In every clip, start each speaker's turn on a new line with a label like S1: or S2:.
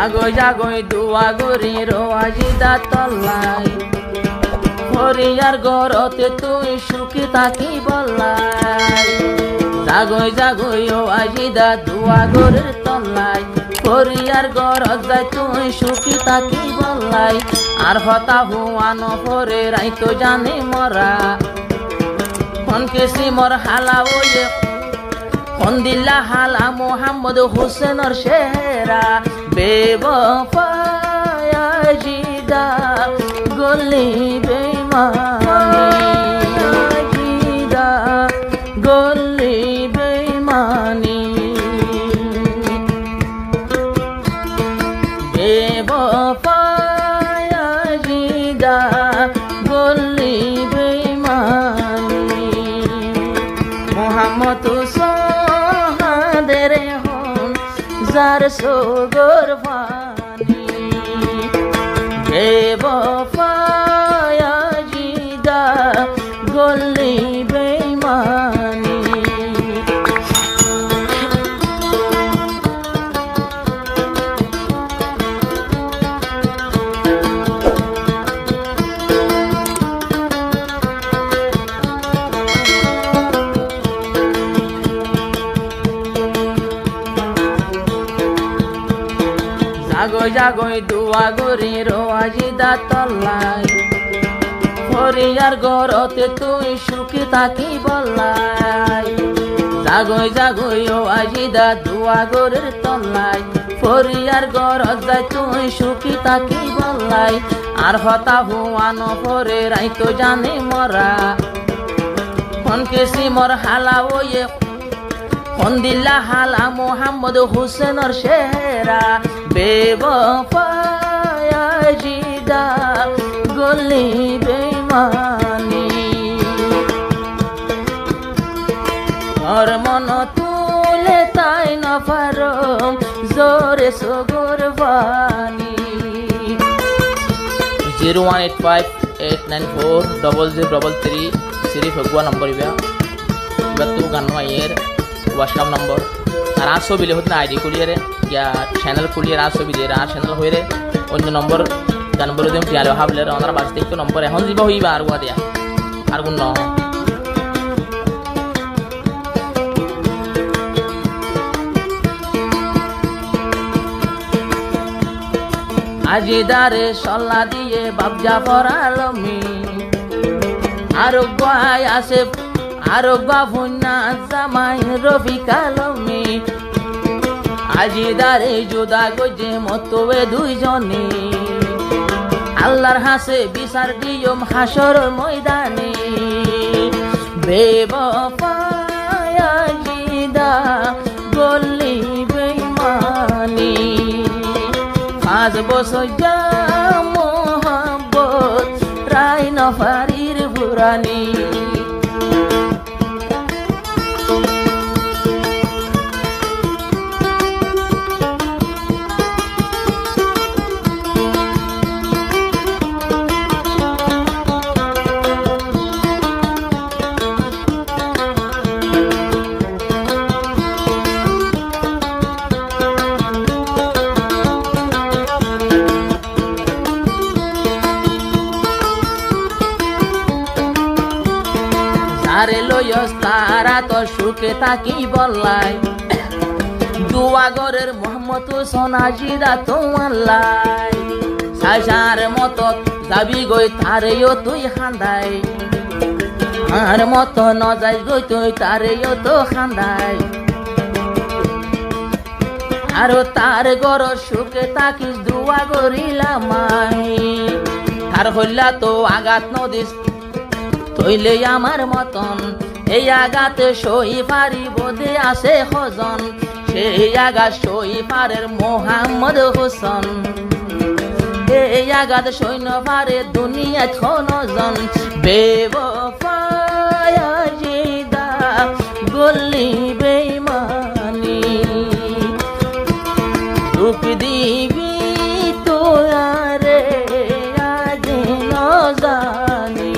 S1: জাগো জাগোই দুয়া গরি রোয়াজিদা তল্লাই হরিয়ার গরতে তুই সুখী থাকি বললাই জাগোই জাগোই ও আজিদা দুয়া গরের তল্লাই হরিয়ার গরত যাই তুই সুখী থাকি বললাই আর হতা হুয়ানো পরে রাই তো জানি মরা কোন কেসি মর হালা ওয়ে দিল্লা হালা মোহাম্মদ হোসেনর শেহরা বেবফায়াজিদা গলি বেইমানিজিদা গলি বেইমানি বেবফায়াজিদা গলি বেইমানি মোহাম্মদ রে হন যার সোগর পানি বেবফায়াজিদা গলি বেইমানি জাগো জাগোই দুয়া গরি রোয়াজিদা তল্লাই হরিয়ার গরতে তুই সুখী থাকি বললাই জাগোই জাগোই ও আজিদা দুয়া গরের তল্লাই হরিয়ার গরত যাই তুই সুখী থাকি বললাই আর হতা হুয়ানো পরে রাই তো জানি মরা কোন কেসি মর হালা ওয়ে দিল্লা হালা মোহাম্মদ হোসেনর শেহরা বেবফায়াজিদা গলি বেইমানি ওর মন তুলে তাই না পারো জোরে সগর বানি 01858940033 সিরিফ হগুয়া নম্বর ইবা তু গান মাইয়ের WhatsApp নম্বর আর আর ছবি হতে না আইডি খুলিয়ে ইয়া চ্যানেল খুলিয়ে আর ছবি দিয়ে আর চ্যানেল হয়ে অন্য নম্বর জানবার দিম টিয়ালে ভাবলে ওনারা বাঁচতে একটু নম্বর এখন যা হইবা আর গুয়া দিয়া আর গুণ ন আজিদারে সল্লা দিয়ে বাবজা পড়ালমি আর গায় আসে আর বাবুনা জামাই রবি কালমি আজিদারে জুদা গজে মতোয়ে দুইজনে আল্লাহর হাসে বিচার দিয়ম হাসর ময়দানে বেবফায়াজিদা গলি বেইমানি 5 বছর যা মোহাম্মত রাই নফারির বুরানি আরে লয়স তারা তো সুখে থাকি বললাই দুয়া গরের মোহাম্মদ হোসেন আজিদা তোমাল্লাই সাজার মতো যাবি গই তারেও তুই খান্দাই আর মতো ন যাই গই তুই তারেও তো খান্দাই আর তার গর সুখে থাকিস দুয়া গরিলামাই তার হইলা তো আঘাত নদিস তৈলে আমার মতন এই আঘাতে সই পারি বোধে আসে হজন সেই আঘাত সই পারের মোহাম্মদ হোসেন এই আঘাত সৈন্য পারে দুনিয়া খনজন বেবফায়াজিদা গলি বেইমানি দুঃখ দিবি তো আরে আজ ন জানি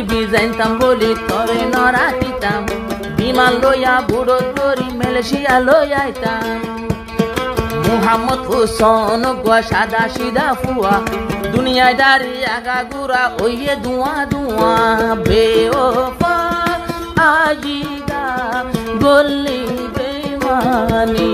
S1: করিবি জানতাম বলি তরে নরা দিতাম বিমান লইয়া বুড়ো করি মালয়েশিয়া লই আইতাম মোহাম্মদ হুসন গোয়া সাদা সিধা ফুয়া দুনিয়ায় দাঁড়ি আগা গুড়া ওইয়ে ধোঁয়া ধোঁয়া বেওফা আজিদা গল্লি বেমানি